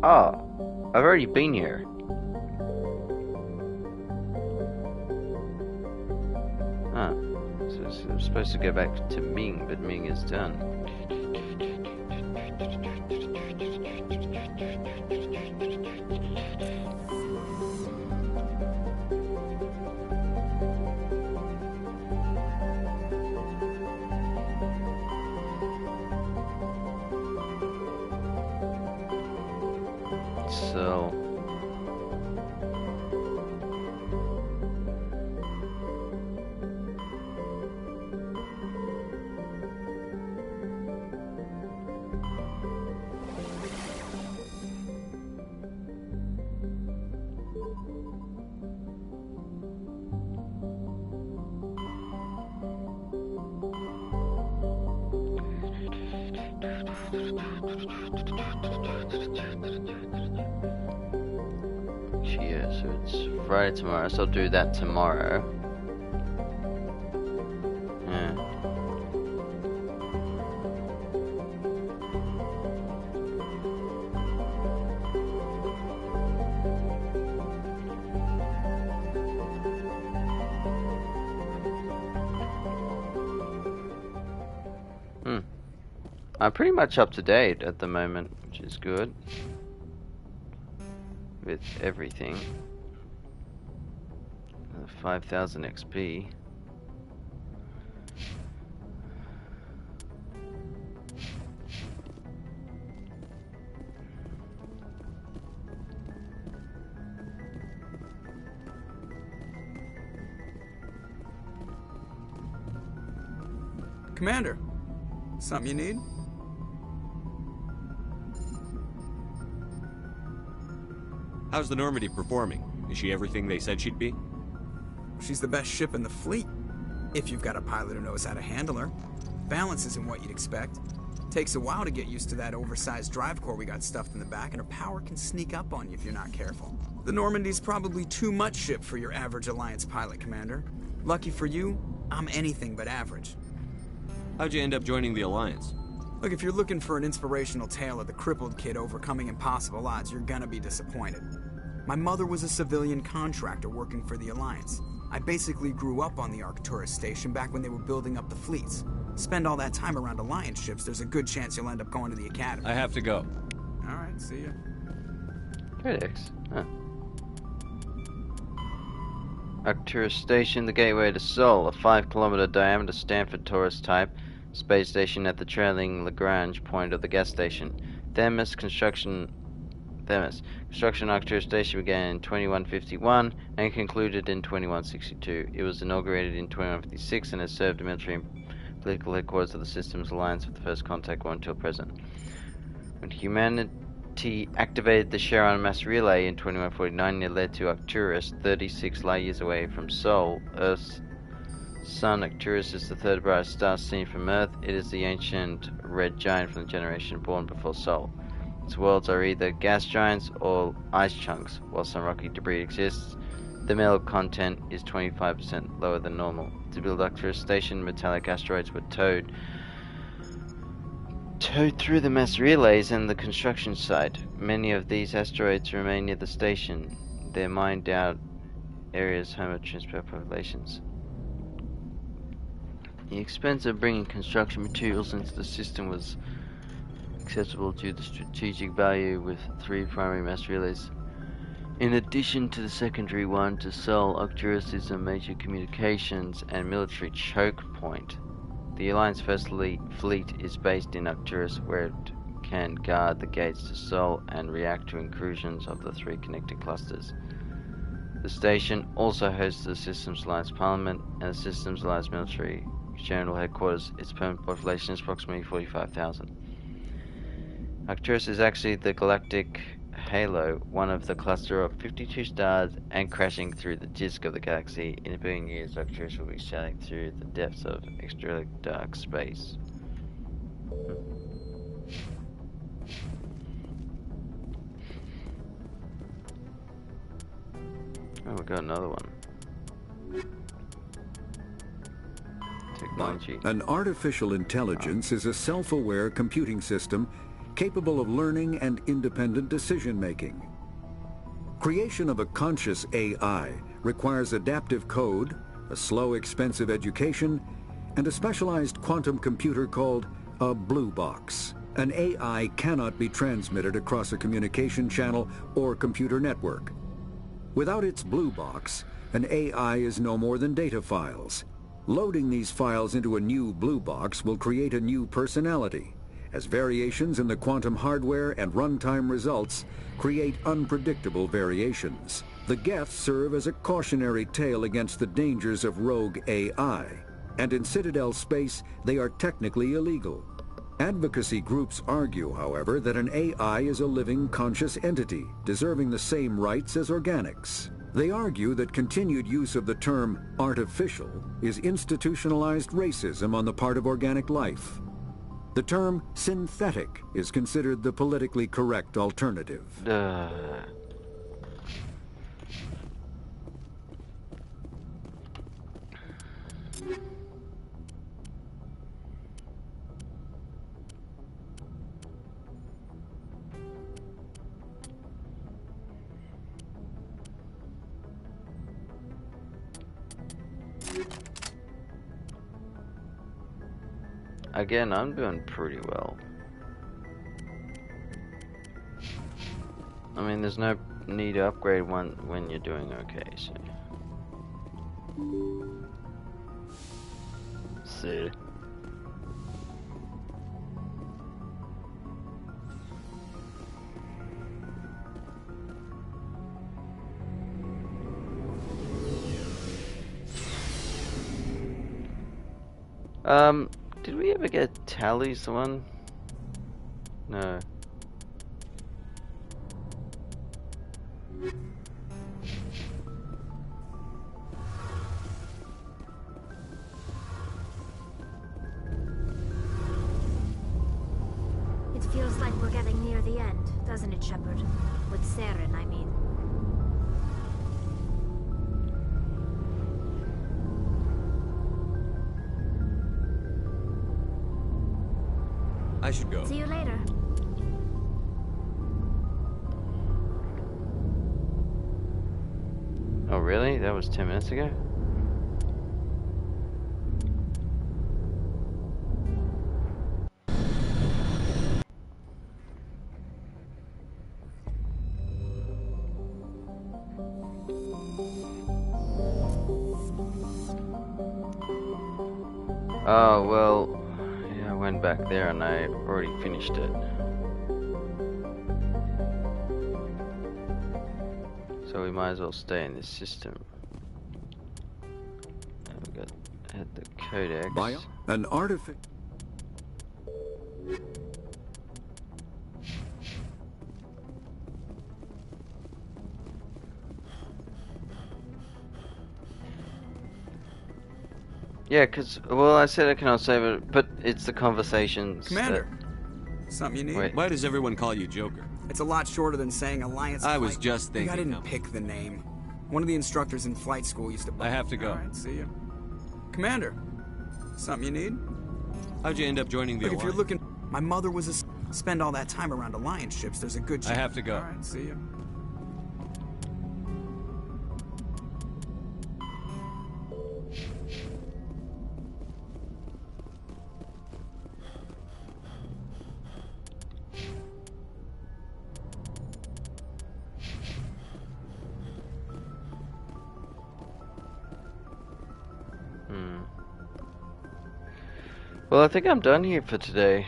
Oh, I've already been here. Ah, so I'm supposed to go back to Ming, but Ming is done. So yeah, so it's Friday tomorrow, so I'll do that tomorrow. Yeah. I'm pretty much up to date at the moment, which is good. With everything. 5,000 XP. Commander, something you need? How's the Normandy performing? Is she everything they said she'd be? She's the best ship in the fleet, if you've got a pilot who knows how to handle her. Balance isn't what you'd expect. Takes a while to get used to that oversized drive core we got stuffed in the back, and her power can sneak up on you if you're not careful. The Normandy's probably too much ship for your average Alliance pilot, Commander. Lucky for you, I'm anything but average. How'd you end up joining the Alliance? Look, if you're looking for an inspirational tale of the crippled kid overcoming impossible odds, you're gonna be disappointed. My mother was a civilian contractor working for the Alliance. I basically grew up on the Arcturus station back when they were building up the fleets. Spend all that time around Alliance ships, there's a good chance you'll end up going to the Academy. I have to go. Alright, see ya. Codex. Huh. Arcturus Station, the gateway to Sol, a 5-kilometer diameter Stanford Taurus type space station at the trailing Lagrange point of the gas station. Construction Arcturus Station began in 2151 and concluded in 2162. It was inaugurated in 2156 and has served the military and political headquarters of the Systems Alliance with the first contact one until present. When humanity activated the Charon mass relay in 2149, it led to Arcturus, 36 light years away from Sol. Earth's sun, Arcturus, is the third brightest star seen from Earth. It is the ancient red giant from the generation born before Sol. Its worlds are either gas giants or ice chunks. While some rocky debris exists, the metal content is 25% lower than normal. To build Arcturus Station, metallic asteroids were towed through the mass relays and the construction site. Many of these asteroids remain near the station. They're mined out areas home of transport populations. The expense of bringing construction materials into the system was accessible due to the strategic value with 3 primary mass relays. In addition to the secondary one to Sol, Arcturus is a major communications and military choke point. The Alliance First Fleet is based in Arcturus, where it can guard the gates to Sol and react to incursions of the 3 connected clusters. The station also hosts the Systems Alliance Parliament and the Systems Alliance Military General Headquarters. Its permanent population is approximately 45,000. Arcturus is actually the galactic halo, one of the cluster of 52 stars, and crashing through the disk of the galaxy. In a billion years, Arcturus will be sailing through the depths of extremely dark space. Oh, we got another one. Technology. An artificial intelligence is a self-aware computing system capable of learning and independent decision-making. Creation of a conscious AI requires adaptive code, a slow, expensive education, and a specialized quantum computer called a blue box. An AI cannot be transmitted across a communication channel or computer network. Without its blue box, an AI is no more than data files. Loading these files into a new blue box will create a new personality, as variations in the quantum hardware and runtime results create unpredictable variations. The Geth serve as a cautionary tale against the dangers of rogue AI, and in Citadel space, they are technically illegal. Advocacy groups argue, however, that an AI is a living, conscious entity, deserving the same rights as organics. They argue that continued use of the term artificial is institutionalized racism on the part of organic life. The term synthetic is considered the politically correct alternative. Again, I'm doing pretty well. I mean, there's no need to upgrade one when you're doing okay, so. See. Did we ever get Tally's one? No. It feels like we're getting near the end, doesn't it, Shepard? With Saren, I mean. should go. See you later. Oh, really? That was 10 minutes ago? Oh, well, yeah, I went back there and I already finished it. So we might as well stay in this system. And we had the Codex. Bio? An artifact. Yeah, because, well, I said I cannot save it, but it's the conversations. Commander, something you need? Wait. Why does everyone call you Joker? It's a lot shorter than saying Alliance. I was just thinking. I didn't pick the name. One of the instructors in flight school used to. I have to go. All right, see you. Commander, something you need? How'd you end up joining the Look, Alliance? if you're looking, my mother was a. Spend all that time around Alliance ships. There's a good chance. I have to go. All right, see you. Well, I think I'm done here for today.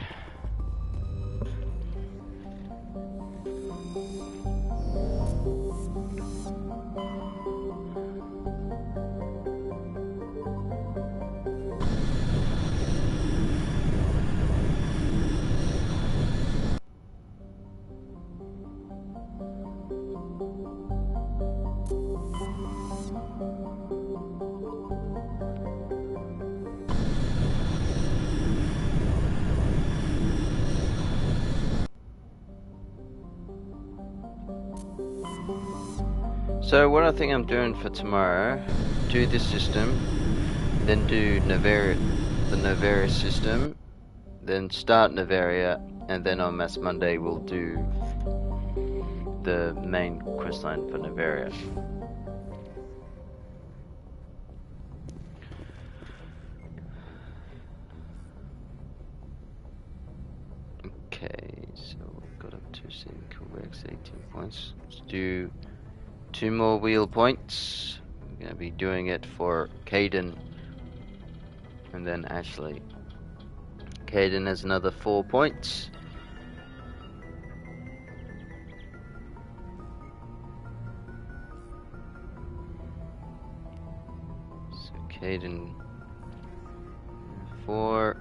So what I think I'm doing for tomorrow, do this system, then do the Novaria system, then start Novaria, and then on Mass Monday we'll do the main questline for Novaria. Okay, so we've got up to 7 Codex, 18 points. Let's do 2 more wheel points. I'm going to be doing it for Caden and then Ashley. Caden has another 4 points. So Caden 4.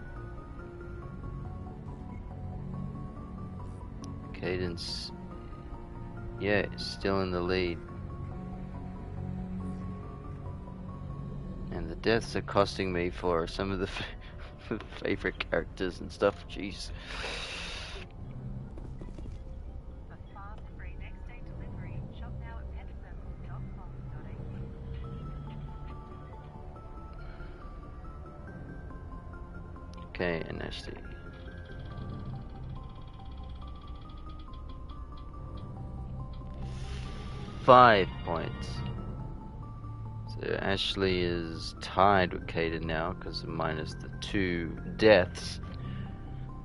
Caden's, yeah, still in the lead. And the deaths are costing me for some of the favorite characters and stuff. Jeez. Okay, and Ashley. Five points. So Ashley is tied with Caden now because minus the 2 deaths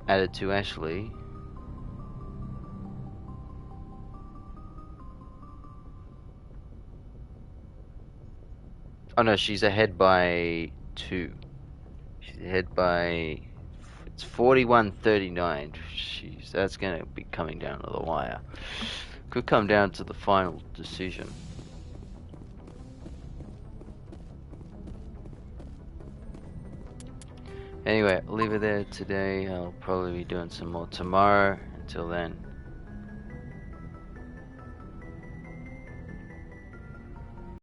added to Ashley. Oh no, she's ahead by 2. She's ahead by, it's 41-39. Jeez, that's gonna be coming down to the wire. Could come down to the final decision. Anyway, I'll leave it there today. I'll probably be doing some more tomorrow. Until then.